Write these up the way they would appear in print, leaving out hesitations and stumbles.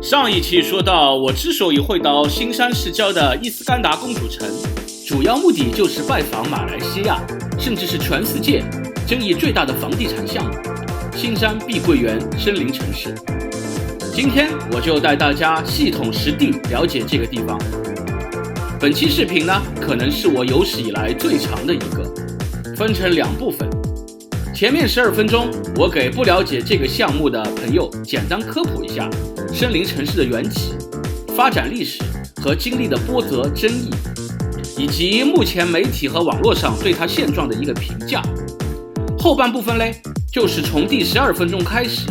上一期说到，我之所以会到新山市郊的伊斯干达公主城，主要目的就是拜访马来西亚，甚至是全世界争议最大的房地产项目——新山碧桂园森林城市。今天我就带大家系统实地了解这个地方。本期视频呢，可能是我有史以来最长的一个，分成2部分。前面12分钟，我给不了解这个项目的朋友简单科普一下森林城市的缘起、发展历史和经历的波折争议，以及目前媒体和网络上对它现状的一个评价。后半部分嘞，就是从第12分钟开始，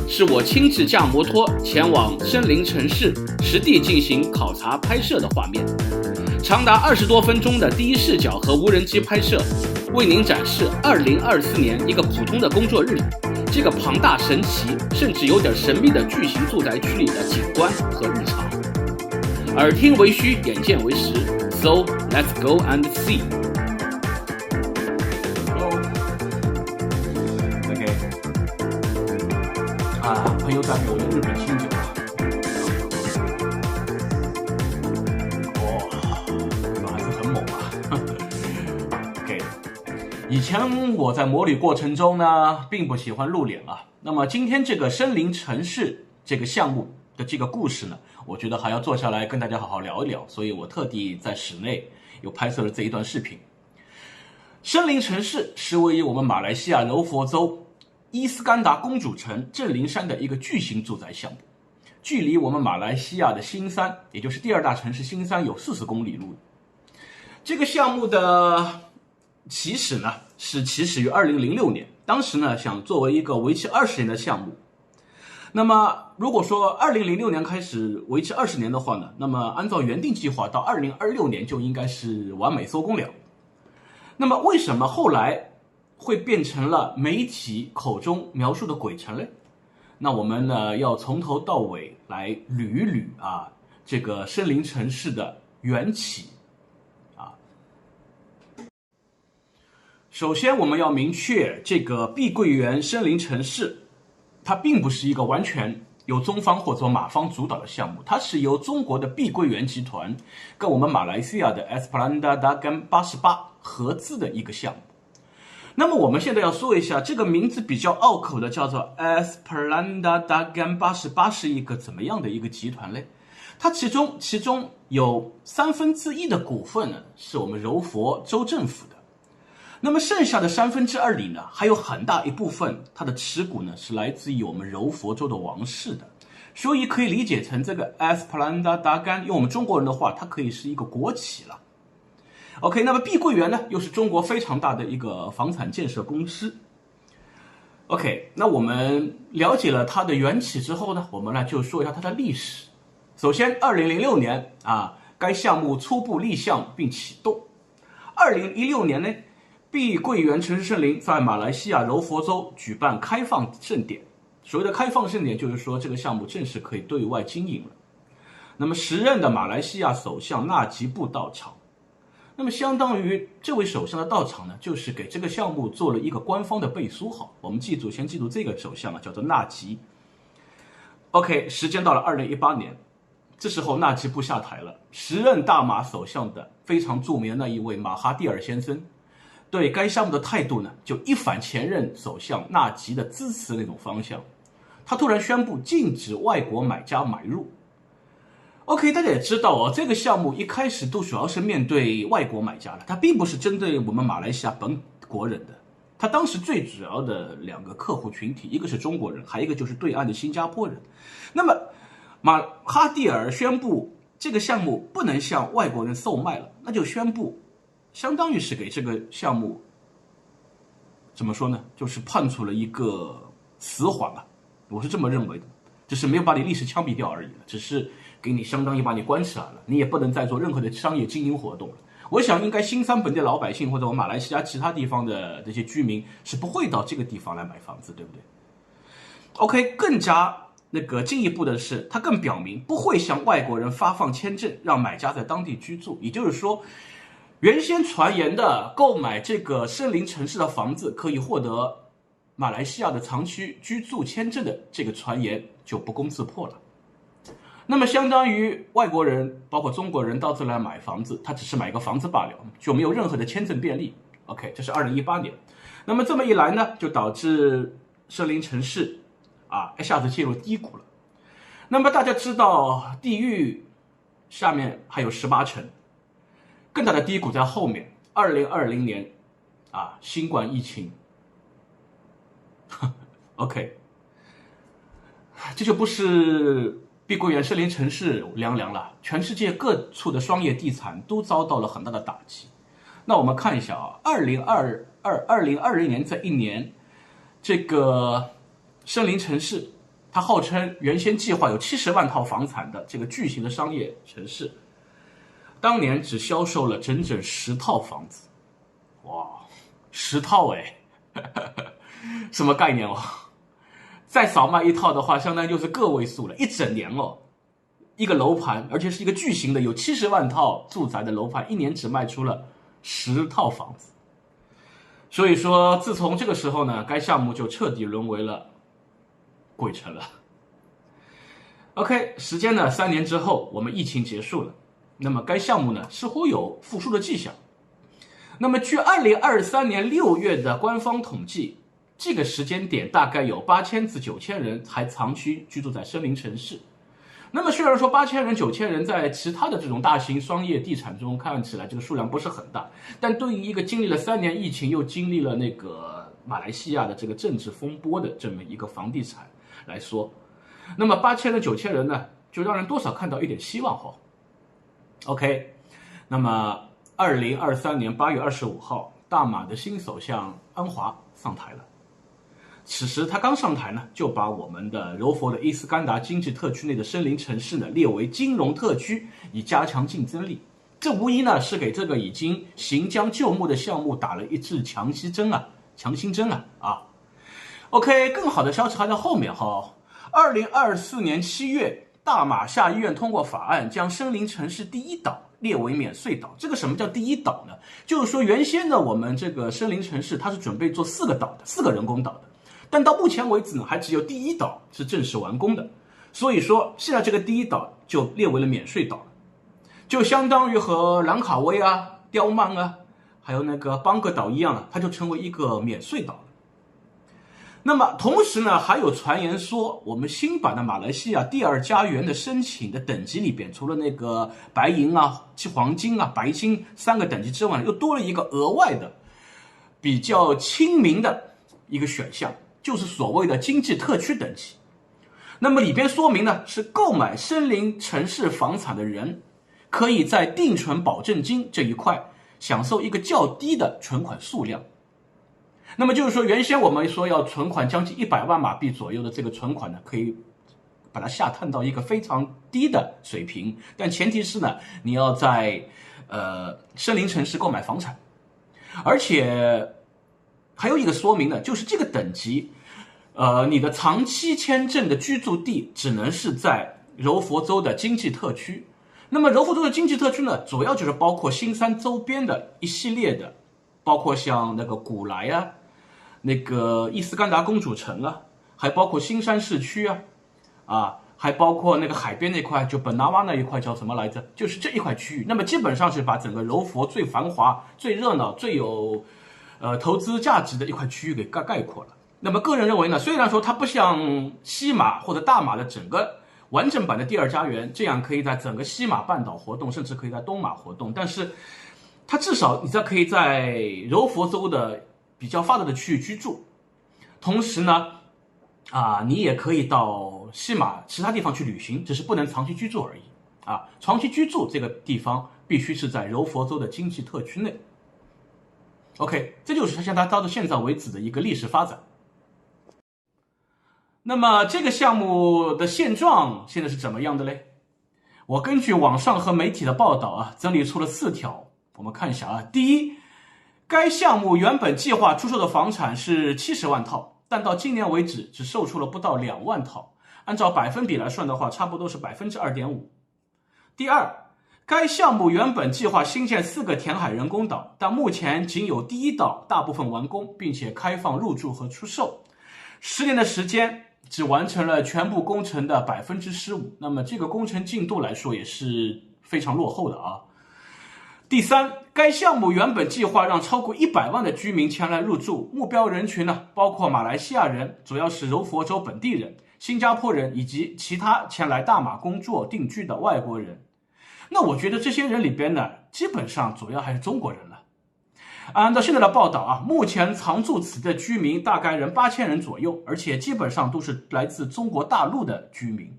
是我亲自驾摩托前往森林城市实地进行考察拍摄的画面，长达20多分钟的第一视角和无人机拍摄，为您展示2024年一个普通的工作日里，这个庞大神奇甚至有点神秘的巨型住宅区里的景观和日常。耳听为虚，眼见为实， So let's go and see。 OK 朋友带给我的日本清酒还是很猛OK， 以前我在摩旅过程中呢，并不喜欢露脸那么今天这个森林城市这个项目的这个故事呢，我觉得还要坐下来跟大家好好聊一聊，所以我特地在室内又拍摄了这一段视频。森林城市是位于我们马来西亚柔佛州伊斯干达公主城正林山的一个巨型住宅项目，距离我们马来西亚的新山，也就是第2大城市新山有40公里路。这个项目的起始呢，是起始于2006年，当时呢想作为一个为期20年的项目。那么如果说2006年开始为期20年的话呢，那么按照原定计划到2026年就应该是完美收工了。那么为什么后来会变成了媒体口中描述的鬼城呢？那我们呢要从头到尾来捋一捋这个森林城市的缘起首先我们要明确，这个碧桂园森林城市它并不是一个完全由中方或者马方主导的项目，它是由中国的碧桂园集团跟我们马来西亚的 Esplanada Dagan 88合资的一个项目。那么我们现在要说一下，这个名字比较拗口的叫做 Esplanada Dagan 88是一个怎么样的一个集团呢？它其中有1/3的股份呢是我们柔佛州政府的，那么剩下的2/3里呢，还有很大一部分它的持股呢是来自于我们柔佛州的王室的，所以可以理解成这个 Esplanada Dagan 用我们中国人的话，它可以是一个国企了。OK， 那么碧桂园呢，又是中国非常大的一个房产建设公司。OK， 那我们了解了它的缘起之后呢，我们来就说一下它的历史。首先2006年该项目初步立项并启动。2016年呢，碧桂园城市森林在马来西亚柔佛州举办开放盛典。所谓的开放盛典，就是说这个项目正式可以对外经营了。那么时任的马来西亚首相纳吉布到场。那么相当于这位首相的到场呢，就是给这个项目做了一个官方的背书。好，我们先记住这个首相叫做纳吉。OK， 时间到了2018年，这时候纳吉布下台了，时任大马首相的非常著名的那一位马哈蒂尔先生，对该项目的态度呢，就一反前任首相纳吉的支持那种方向。他突然宣布禁止外国买家买入。OK， 大家也知道这个项目一开始都主要是面对外国买家的，它并不是针对我们马来西亚本国人的。它当时最主要的2个客户群体，一个是中国人，还有一个就是对岸的新加坡人。那么马哈蒂尔宣布这个项目不能向外国人售卖了，那就宣布相当于是给这个项目怎么说呢，就是判处了一个死缓我是这么认为的，只是没有把你历史枪毙掉而已了，只是给你相当于把你关起来了，你也不能再做任何的商业经营活动了。我想应该新山本地老百姓或者我马来西亚其他地方的这些居民是不会到这个地方来买房子，对不对？ OK， 更加进一步的是，它更表明不会向外国人发放签证让买家在当地居住，也就是说原先传言的购买这个森林城市的房子可以获得马来西亚的长期居住签证的这个传言就不攻自破了。那么相当于外国人包括中国人到这来买房子，他只是买个房子罢了，就没有任何的签证便利。 OK， 这是2018年。那么这么一来呢，就导致森林城市一下子进入低谷了。那么大家知道地狱下面还有18层，更大的低谷在后面。2020年新冠疫情OK， 这就不是碧桂园森林城市凉凉了，全世界各处的商业地产都遭到了很大的打击。那我们看一下2020年这一年，这个森林城市，它号称原先计划有70万套房产的这个巨型的商业城市，当年只销售了整整10套房子。哇，10套什么概念哦？再少卖1套的话，相当于就是个位数了，一整年哦。一个楼盘，而且是一个巨型的有70万套住宅的楼盘，一年只卖出了10套房子。所以说自从这个时候呢，该项目就彻底沦为了鬼城了。 OK， 时间呢3年之后，我们疫情结束了，那么该项目呢似乎有复苏的迹象。那么据2023年6月的官方统计，这个时间点大概有8000至9000人还长期居住在森林城市。那么虽然说8000人、9000人在其他的这种大型商业地产中看起来这个数量不是很大，但对于一个经历了3年疫情，又经历了那个马来西亚的这个政治风波的这么一个房地产来说，那么8000人、9000人呢，就让人多少看到一点希望哈。OK， 那么2023年8月25号，大马的新首相安华上台了。此时他刚上台呢，就把我们的柔佛的伊斯干达经济特区内的森林城市呢列为金融特区，以加强竞争力。这无疑呢是给这个已经行将就木的项目打了一剂强心针啊。OK， 更好的消息还在后面哈。2024年7月，大马下议院通过法案，将森林城市第一岛列为免税岛。这个什么叫第一岛呢？就是说原先呢我们这个森林城市它是准备做4个岛的，4个人工岛的。但到目前为止呢，还只有第一岛是正式完工的，所以说现在这个第一岛就列为了免税岛了，就相当于和兰卡威刁曼还有那个邦格岛一样它就成为一个免税岛了。那么同时呢，还有传言说，我们新版的马来西亚第2家园的申请的等级里边，除了那个白银黄金白金3个等级之外，又多了一个额外的比较亲民的一个选项，就是所谓的经济特区等级。那么里边说明呢，是购买森林城市房产的人，可以在定存保证金这一块享受一个较低的存款数量。那么就是说，原先我们说要存款将近100万马币左右的这个存款呢，可以把它下探到一个非常低的水平，但前提是呢，你要在森林城市购买房产，而且还有一个说明呢，就是这个等级，你的长期签证的居住地只能是在柔佛州的经济特区。那么柔佛州的经济特区呢，主要就是包括新山周边的一系列的，包括像那个古莱那个伊斯干达公主城还包括新山市区还包括那个海边那块，就本纳瓦那一块叫什么来着？就是这一块区域。那么基本上是把整个柔佛最繁华、最热闹、最有投资价值的一块区域给概括了。那么个人认为呢，虽然说它不像西马或者大马的整个完整版的第2家园这样可以在整个西马半岛活动，甚至可以在东马活动，但是它至少你可以在柔佛州的比较发达的区域居住，同时呢你也可以到西马其他地方去旅行，只是不能长期居住而已长期居住这个地方必须是在柔佛州的经济特区内。OK， 这就是它到现在为止的一个历史发展。那么这个项目的现状现在是怎么样的嘞？我根据网上和媒体的报道整理出了4条，我们看一下第一，该项目原本计划出售的房产是70万套，但到今年为止只售出了不到2万套，按照百分比来算的话，差不多是 2.5%。第二，该项目原本计划新建4个填海人工岛，但目前仅有第一岛大部分完工，并且开放入住和出售。10年的时间只完成了全部工程的15%，那么这个工程进度来说也是非常落后的啊。第三，该项目原本计划让超过100万的居民前来入住，目标人群呢包括马来西亚人，主要是柔佛州本地人、新加坡人以及其他前来大马工作定居的外国人。那我觉得这些人里边呢，基本上主要还是中国人了。按照现在的报道啊，目前常住此地的居民大概人8000人左右，而且基本上都是来自中国大陆的居民。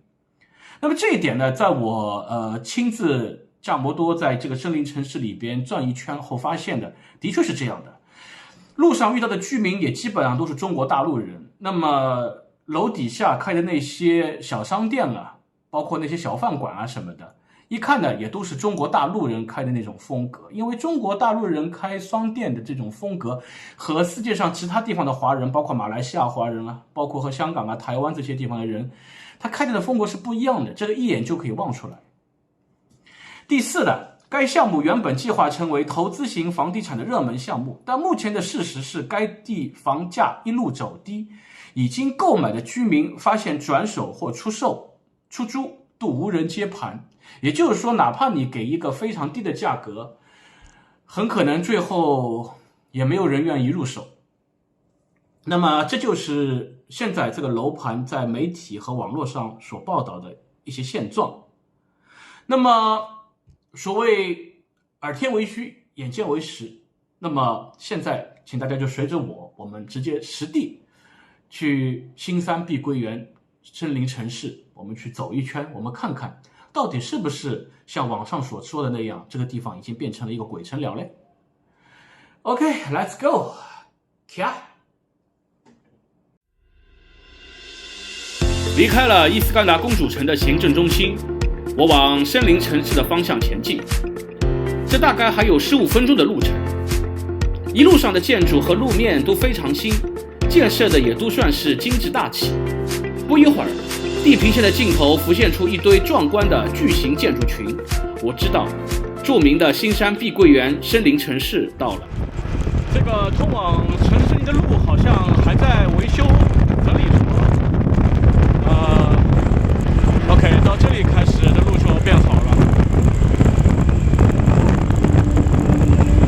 那么这一点呢，在我亲自驾摩托在这个森林城市里边转一圈后发现的确是这样的。路上遇到的居民也基本上都是中国大陆人。那么楼底下开的那些小商店啊，包括那些小饭馆啊什么的，一看呢也都是中国大陆人开的那种风格。因为中国大陆人开商店的这种风格和世界上其他地方的华人，包括马来西亚华人啊，包括和香港啊、台湾这些地方的人，他开的风格是不一样的，这个一眼就可以望出来。第四呢，该项目原本计划成为投资型房地产的热门项目，但目前的事实是该地房价一路走低，已经购买的居民发现转手或出售、出租都无人接盘。也就是说，哪怕你给一个非常低的价格，很可能最后也没有人愿意入手。那么这就是现在这个楼盘在媒体和网络上所报道的一些现状。那么所谓耳天为虚，眼见为实，那么现在请大家就随着我们直接实地去新山碧桂园森林城市，我们去走一圈，我们看看到底是不是像网上所说的那样，这个地方已经变成了一个鬼城了嘞。 OK, let's go. 离开了伊斯干达公主城的行政中心，我往森林城市的方向前进，这大概还有15分钟的路程。一路上的建筑和路面都非常新，建设的也都算是精致大气。不一会儿，地平线的尽头浮现出一堆壮观的巨型建筑群，我知道，著名的新山碧桂园森林城市到了。这个通往城市里的路好像还在维修整理中。OK， 到这里开始的路就变好了。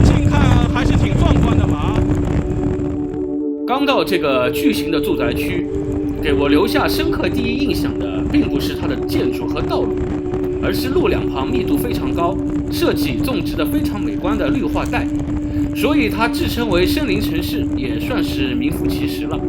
近看还是挺壮观的嘛。刚到这个巨型的住宅区，给我留下深刻第一印象的并不是它的建筑和道路，而是路两旁密度非常高，设计种植的非常美观的绿化带，所以它自称为森林城市也算是名副其实了。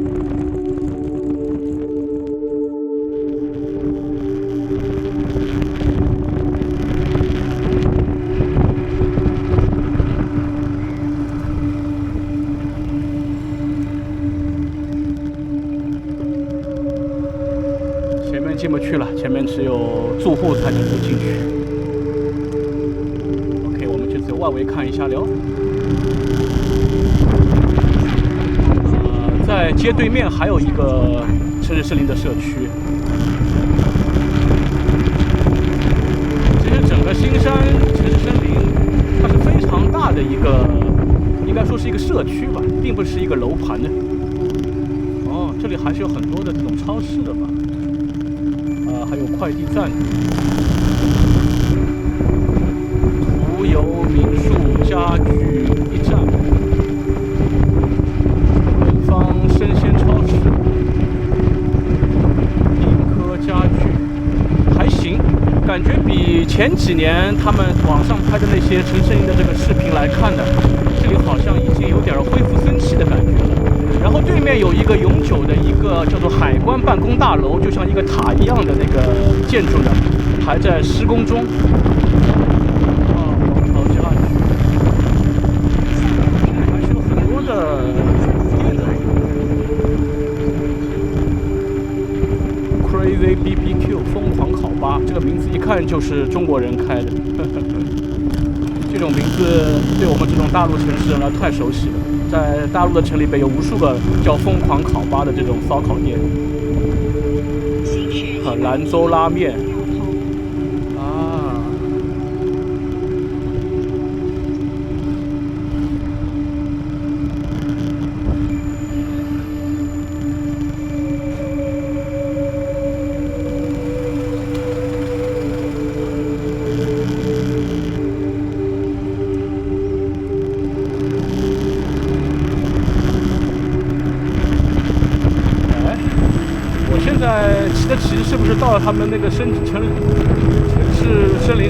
进不去了，前面只有住户才能够进去。OK， 我们就走外围看一下了。在街对面还有一个城市森林的社区。其实整个新山城市森林，它是非常大的一个，应该说是一个社区吧，并不是一个楼盘的。哦，这里还是有很多的这种超市的吧。还有快递站、途游、民宿、家具驿站、文芳生鲜超市、盈科家具，还行，感觉比前几年他们网上拍的那些城市林的这个视频来看呢，这里好像已经有点恢复生气的感觉了。然后对面有一个永久的一个叫做海关办公大楼，就像一个塔一样的那个建筑呢，还在施工中。王朝家具，还是有很多的店的。Crazy BBQ 疯狂烤吧，这个名字一看就是中国人开的。这种名字对我们这种大陆城市人来太熟悉了。在大陆的城里边有无数个叫疯狂烤吧的这种烧烤店，兰州拉面啊，是不是到了他们那个森林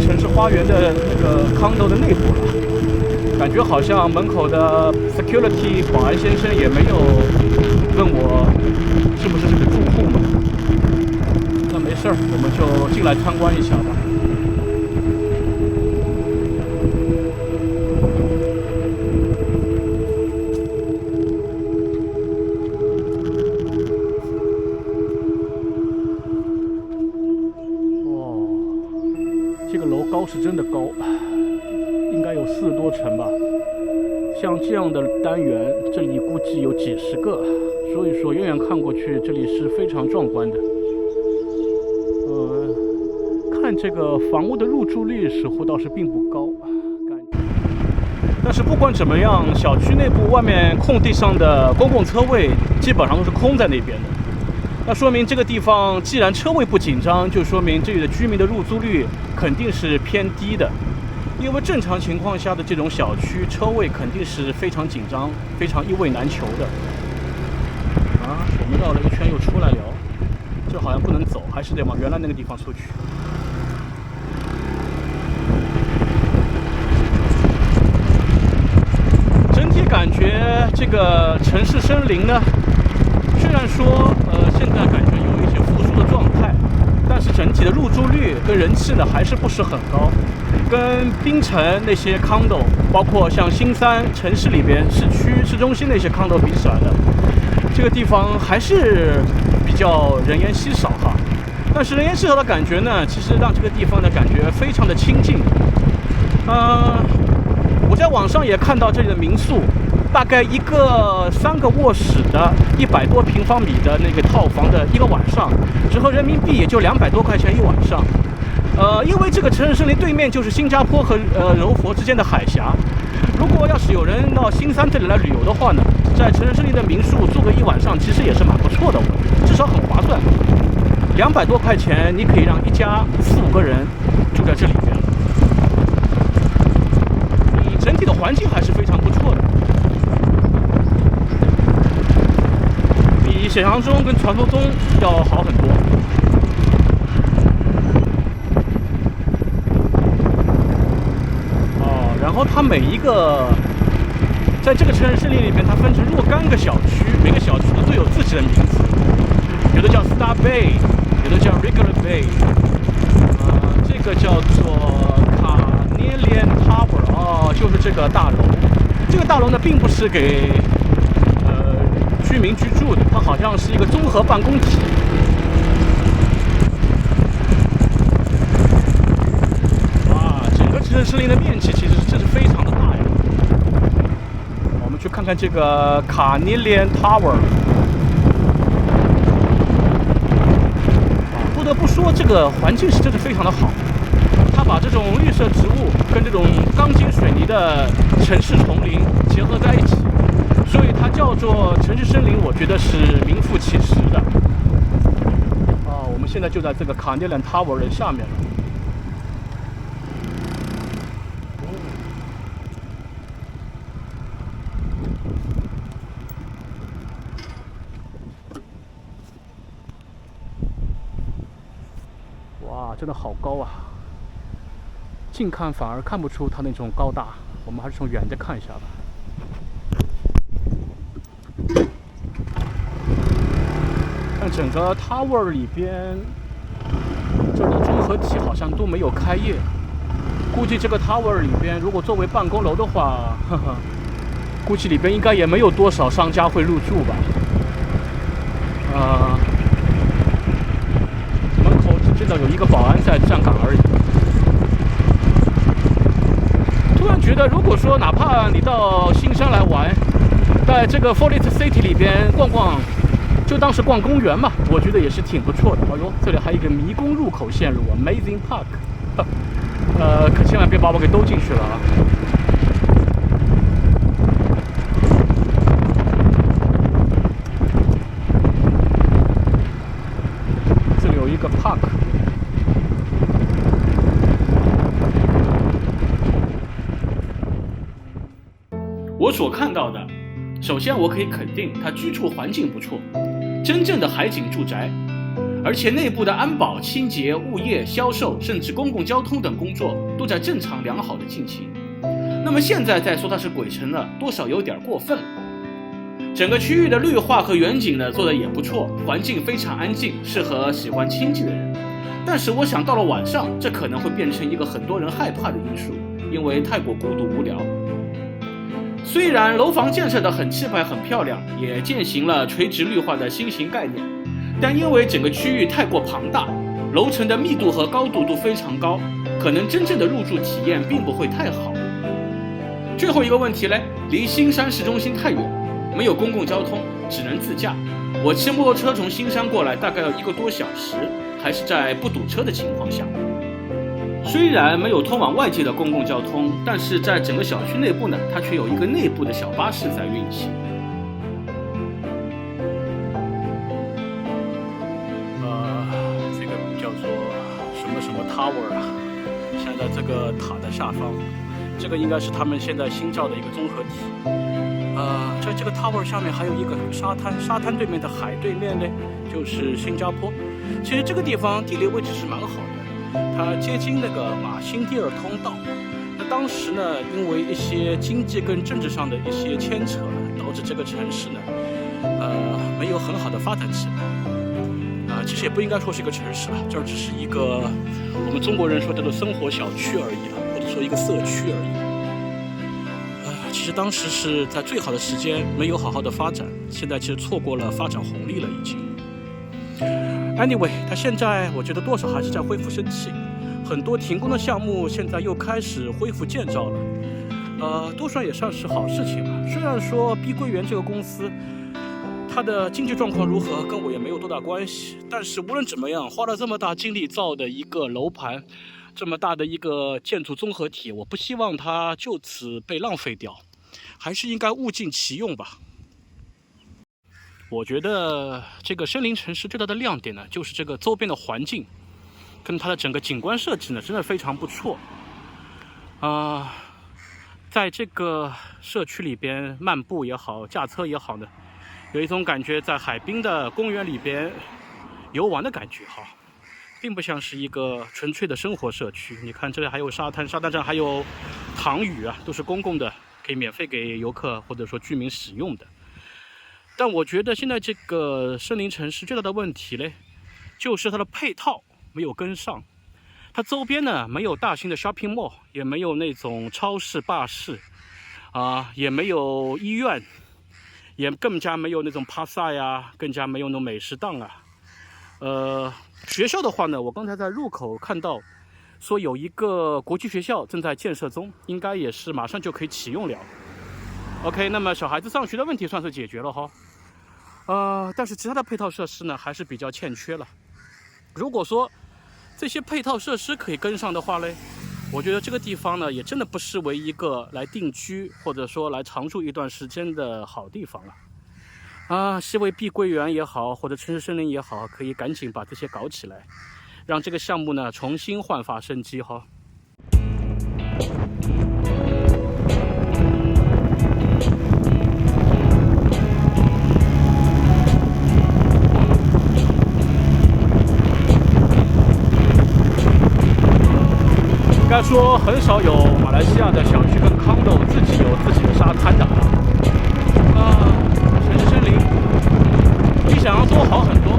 城市花园的那个 condo 的内部了？感觉好像门口的 security 保安先生也没有问我是不是这个住户嘛。那没事儿，我们就进来参观一下吧。这个楼高是真的高，应该有40多层吧。像这样的单元，这里估计有几十个，所以说远远看过去，这里是非常壮观的。看这个房屋的入住率似乎倒是并不高，但是不管怎么样，小区内部外面空地上的公共车位基本上都是空在那边的。那说明这个地方既然车位不紧张，就说明这里的居民的入住率肯定是偏低的。因为正常情况下的这种小区车位肯定是非常紧张、非常一位难求的。我们绕了一圈又出来聊，这好像不能走，还是得往原来那个地方出去。整体感觉这个城市森林呢，虽然说现在感觉有一些复苏的状态，但是整体的入住率跟人气呢还是不是很高，跟槟城那些 condo， 包括像新三城市里边市中心那些 condo 比起来的，这个地方还是比较人烟稀少哈。但是人烟稀少的感觉呢，其实让这个地方的感觉非常的清静。我在网上也看到这里的民宿，大概一个3个卧室的100多平方米的那个套房的一个晚上，折合人民币也就200多块钱一晚上。因为这个城市森林对面就是新加坡和柔佛之间的海峡。如果要是有人到新三这里来旅游的话呢，在城市森林的民宿住个一晚上，其实也是蛮不错的，我觉得至少很划算。200多块钱，你可以让一家4、5个人住在这里边。整体的环境还是非常不错的，比想象中跟传说中要好很多。然后它每一个在这个城市森林里面，它分成若干个小区，每个小区都有自己的名字，有的叫 Star Bay， 有的叫 Regular Bay， 这个叫做Carnelian Tower， 就是这个大楼。这个大楼呢，并不是给居民居住的，它好像是一个综合办公体。哇，整个城市森林的面积其实真是非常的大呀。我们去看看这个 Carnelian Tower。不得不说，这个环境是真的非常的好。它把这种绿色植物跟这种钢筋水泥的城市丛林结合在一起，所以它叫做城市森林，我觉得是名副其实的。我们现在就在这个 Carnelian Tower 的下面了。哇，真的好高啊！近看反而看不出它那种高大，我们还是从远的看一下吧。看整个 tower 里边，这里综合体好像都没有开业，估计这个 tower 里边如果作为办公楼的话，估计里边应该也没有多少商家会入住吧。门口只见到有一个保安在站岗而已。突然觉得，如果说哪怕你到新山来玩，在这个 Forest City 里边逛逛，就当是逛公园嘛，我觉得也是挺不错的。哎呦，这里还有一个迷宫入口线路 Amazing Park， 可千万别把我给兜进去了啊！这里有一个 park。我所看到的，首先我可以肯定它居住环境不错，真正的海景住宅。而且内部的安保、清洁、物业、销售，甚至公共交通等工作都在正常良好的进行。那么现在再说它是鬼城呢，多少有点过分了。整个区域的绿化和远景呢做得也不错，环境非常安静，适合喜欢清静的人。但是我想到了晚上，这可能会变成一个很多人害怕的因素，因为太过孤独无聊。虽然楼房建设得很气派很漂亮，也践行了垂直绿化的新型概念，但因为整个区域太过庞大，楼层的密度和高度都非常高，可能真正的入住体验并不会太好。最后一个问题呢，离新山市中心太远，没有公共交通，只能自驾。我骑摩托车从新山过来大概要1个多小时，还是在不堵车的情况下。虽然没有通往外界的公共交通，但是在整个小区内部呢，它却有一个内部的小巴士在运行。这个叫做什么什么 Tower 啊，现在这个塔的下方，这个应该是他们现在新造的一个综合体。在这个 Tower 下面还有一个沙滩，沙滩对面的海对面呢就是新加坡。其实这个地方地理位置是蛮好的，它接近那个马辛蒂尔通道。那当时呢，因为一些经济跟政治上的一些牵扯呢，导致这个城市呢，没有很好的发展起来。其实也不应该说是一个城市了，这只是一个我们中国人说叫做生活小区而已了，或者说一个社区而已。其实当时是在最好的时间没有好好的发展，现在其实错过了发展红利了已经。Anyway， 它现在我觉得多少还是在恢复生气，很多停工的项目现在又开始恢复建造了，多少也算是好事情吧。虽然说碧桂园这个公司，它的经济状况如何跟我也没有多大关系，但是无论怎么样，花了这么大精力造的一个楼盘，这么大的一个建筑综合体，我不希望它就此被浪费掉，还是应该物尽其用吧。我觉得这个森林城市最大的亮点呢，就是这个周边的环境跟它的整个景观设计呢，真的非常不错。在这个社区里边漫步也好，驾车也好呢，有一种感觉在海滨的公园里边游玩的感觉哈，并不像是一个纯粹的生活社区。你看这里还有沙滩，沙滩上还有塘屿啊，都是公共的，可以免费给游客或者说居民使用的。但我觉得现在这个森林城市最大的问题呢，就是它的配套没有跟上。它周边呢没有大型的 shopping mall， 也没有那种超市、罢市也没有医院，也更加没有那种帕萨呀，更加没有那种美食档啊。学校的话呢，我刚才在入口看到说有一个国际学校正在建设中，应该也是马上就可以启用了。OK， 那么小孩子上学的问题算是解决了哈。但是其他的配套设施呢，还是比较欠缺了。如果说这些配套设施可以跟上的话呢，我觉得这个地方呢，也真的不失为一个来定居或者说来常住一段时间的好地方了。希望碧桂园也好，或者城市森林也好，可以赶紧把这些搞起来，让这个项目呢重新焕发生机哈。应该说很少有马来西亚的小区跟 condo 自己有自己的沙滩的城市森林比想象中好很多。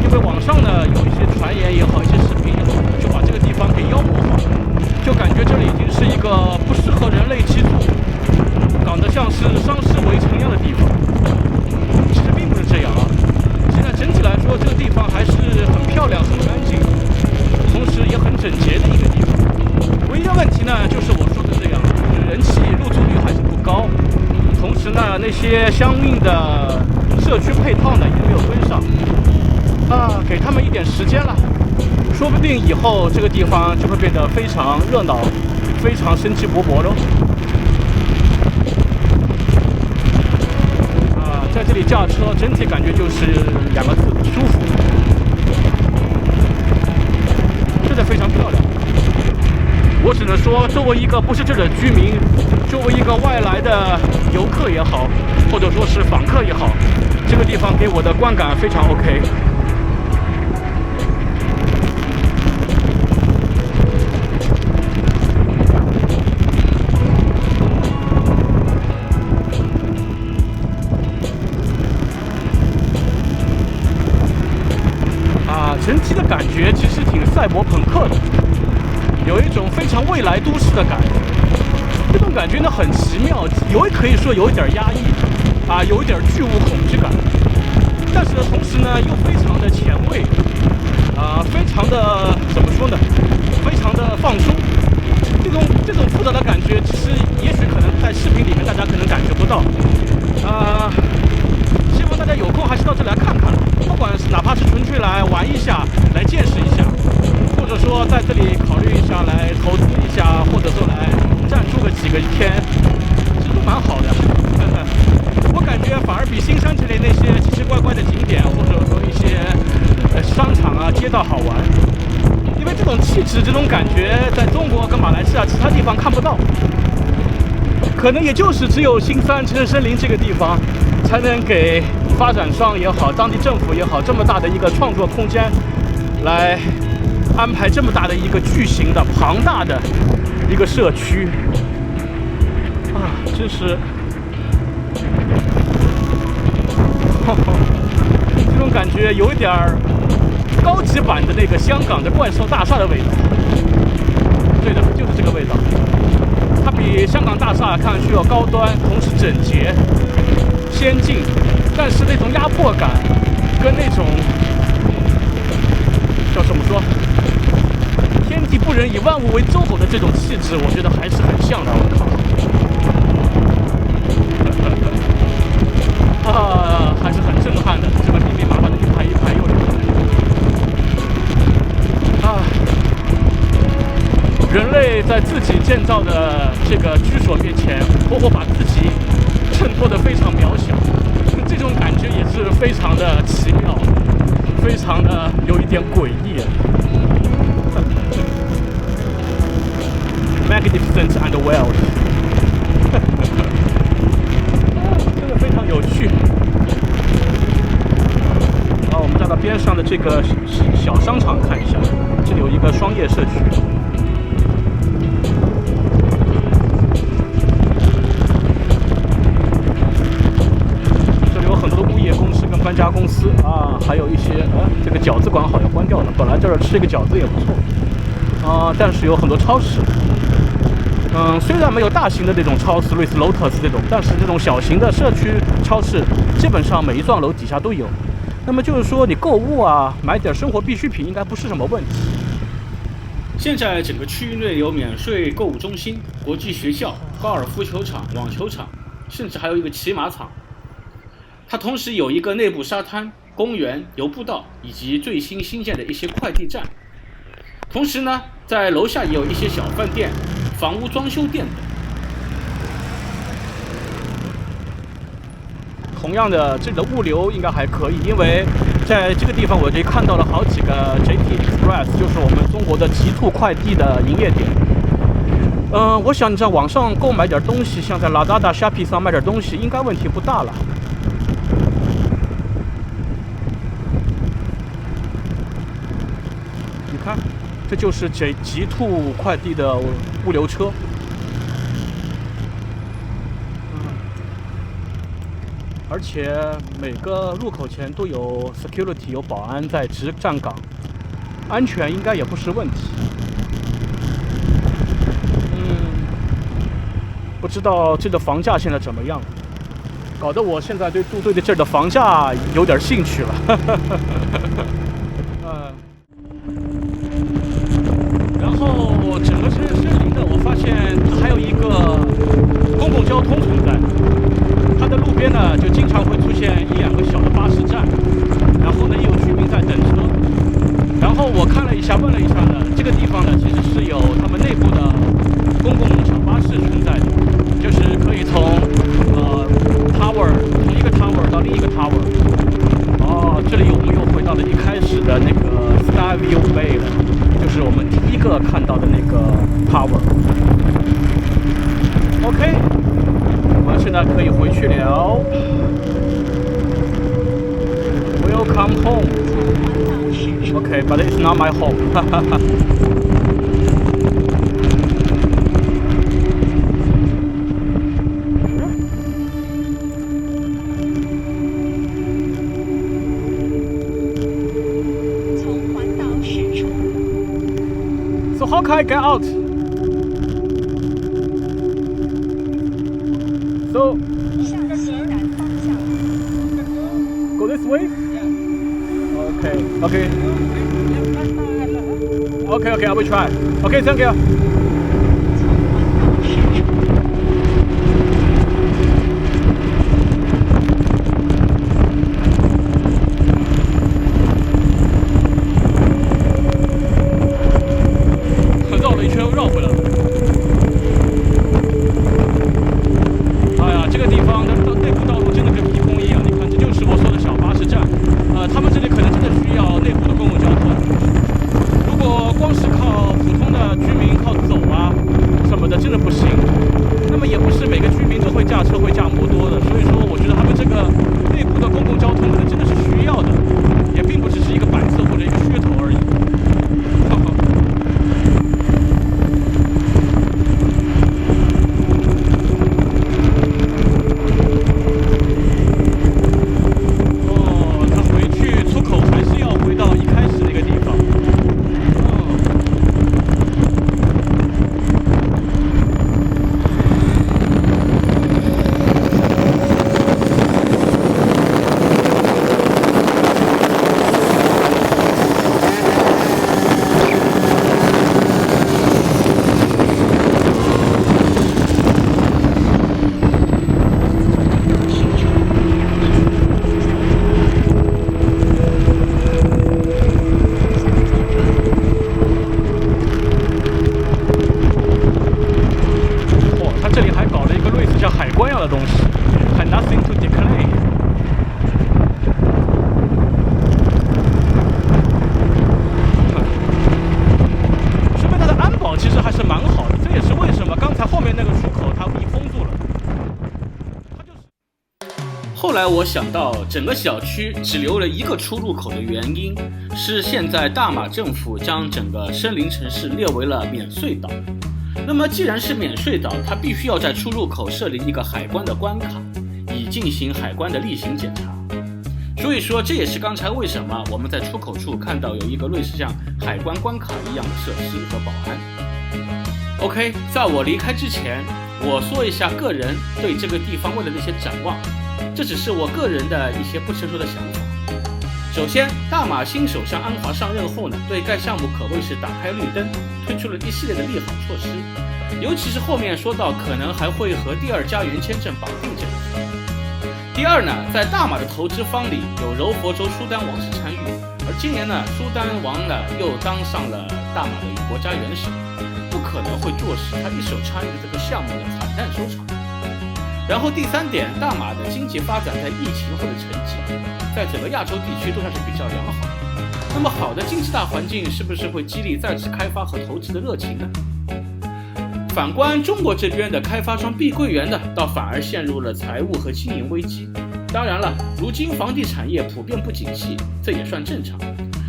因为网上呢有一些传言也好，一些视频也好，就把这个地方给妖魔化，就感觉这里已经是一个不适合人类居住，搞得像是伤势围城一样的地方。其实并不是这样啊，现在整体来说这个地方还是很漂亮很干净，同时也很整洁的一个地方。唯一的问题呢，就是我说的这样，就是人气入住率还是不高，同时呢，那些相应的社区配套呢也没有跟上。给他们一点时间了，说不定以后这个地方就会变得非常热闹，非常生机勃勃喽。在这里驾车，整体感觉就是2个字：舒服。真的非常漂亮。我只能说，作为一个不是这里的居民，作为一个外来的游客也好，或者说是访客也好，这个地方给我的观感非常 OK。赛博朋克的，有一种非常未来都市的感觉。这种感觉呢很奇妙，可以说有一点压抑啊，有一点巨物恐惧感，但是同时呢又非常的前卫啊，非常的怎么说呢，非常的放松。这种复杂的感觉，其实也许可能在视频里面大家可能感觉不到啊。希望大家有空还是到这来看看，不管是哪怕是纯粹来玩一下，来见识一下，或者说在这里考虑一下来投资一下，或者说来暂住个几个天，其实都蛮好的。我感觉反而比新山这里那些奇奇怪怪的景点，或者说一些商场啊、街道好玩。因为这种气质、这种感觉，在中国跟马来西亚其他地方看不到，可能也就是只有新山城市森林这个地方，才能给发展商也好、当地政府也好，这么大的一个创作空间，来安排这么大的一个巨型的、庞大的一个社区啊，真是，这种感觉有一点儿。高级版的那个香港的怪兽大厦的味道，对的，就是这个味道。它比香港大厦看上去要高端，同时整洁、先进，但是那种压迫感跟那种叫怎么说，天地不仁以万物为周狗的这种气质，我觉得还是很像的。我靠，啊，还是很震撼的。这个密密麻麻的一排一排又流。啊，人类在自己建造的这个居所面前，活活把自己衬托得非常渺小，这种感觉也是非常的奇妙，非常的有一点诡异。Magnificent and wild， 真的非常有趣。好，我们再到边上的这个小商场看一下，这里有一个双叶社区。这里有很多的物业公司跟搬家公司啊，还有一些这个饺子馆好像关掉了，本来在这吃一个饺子也不错啊，但是有很多超市。虽然没有大型的这种超市，类似 Lotus 这种，但是这种小型的社区超市，基本上每一幢楼底下都有。那么就是说，你购物啊，买点生活必需品，应该不是什么问题。现在整个区域内有免税购物中心、国际学校、高尔夫球场、网球场，甚至还有一个骑马场。它同时有一个内部沙滩、公园、游步道以及最新新建的一些快递站。同时呢，在楼下也有一些小饭店、房屋装修店等。同样的，这里的物流应该还可以，因为在这个地方我就看到了好几个 JT Express， 就是我们中国的极兔快递的营业点。我想你在网上购买点东西，像在 Lazada、Shopee 上买点东西，应该问题不大了。你看，这就是极兔快递的物流车。而且每个入口前都有 security， 有保安在值站岗，安全应该也不是问题。不知道这个房价现在怎么样，搞得我现在对杜对的这儿的房价有点兴趣了。然后整个森林的，我发现它还有一个公共交通存在。它的路边呢，就经常会出现1、2个小的巴士站，然后呢，也有居民在等车。然后我看了一下，问了一下呢，这个地方呢，其实是有他们内部的公共小巴士存在的，就是可以从tower 从一个 tower 到另一个 tower。这里我们又回到了一开始的那个 Skyview Bay 了，就是我们第一个看到的那个 tower。OK。我们现在可以回去了。Welcome home. Okay, but it's not my home. 从环岛驶出。开 get out. So go this way? Okay. Okay, I will try. Okay, thank you. 绕了一圈又绕回来了。哎呀，这个地方的内部道路真的跟迷宫一样。你看，这就是我说的小巴士站。他们这里可能真的需要内部的公共交通。如果光是靠普通的居民靠走啊什么的，真的不行。那么也不是每个居民都会驾车会驾摩托的，所以说我觉得他们这个内部的公共交通可能真的是需要的，也并不只是一个摆设或者一个噱头而已。后来我想到，整个小区只留了一个出入口的原因，是现在大马政府将整个森林城市列为了免税岛。那么既然是免税岛，它必须要在出入口设立一个海关的关卡，以进行海关的例行检查。所以说，这也是刚才为什么我们在出口处看到有一个类似像海关关卡一样的设施和保安。OK， 在我离开之前，我说一下个人对这个地方未来的一些展望。这只是我个人的一些不成熟的想法。首先，大马新首相安华上任后呢，对该项目可谓是打开绿灯，推出了一系列的利好措施，尤其是后面说到可能还会和第二家园签证绑定这个。第二呢，在大马的投资方里有柔佛州苏丹王室参与，而今年呢，苏丹王呢又当上了大马的国家元首，不可能会坐视他一手参与的这个项目的惨淡收场。然后第三点，大马的经济发展在疫情后的成绩，在整个亚洲地区都算是比较良好。那么好的经济大环境是不是会激励再次开发和投资的热情呢？反观中国这边的开发商碧桂园呢，倒反而陷入了财务和经营危机。当然了，如今房地产业普遍不景气，这也算正常。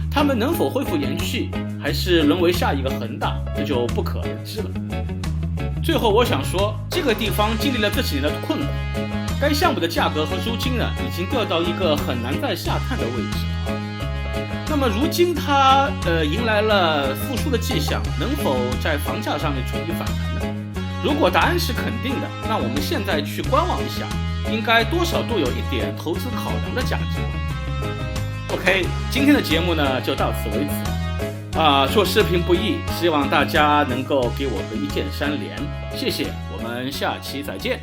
他们能否恢复元气，还是沦为下一个恒大，这就不可而知了。最后我想说，这个地方经历了这几年的困苦，该项目的价格和租金呢，已经掉到一个很难再下探的位置了。那么如今它迎来了复苏的迹象，能否在房价上面触底反弹呢？如果答案是肯定的，那我们现在去观望一下，应该多少都有一点投资考量的价值吧。OK， 今天的节目呢就到此为止。做视频不易，希望大家能够给我个一键3连，谢谢，我们下期再见。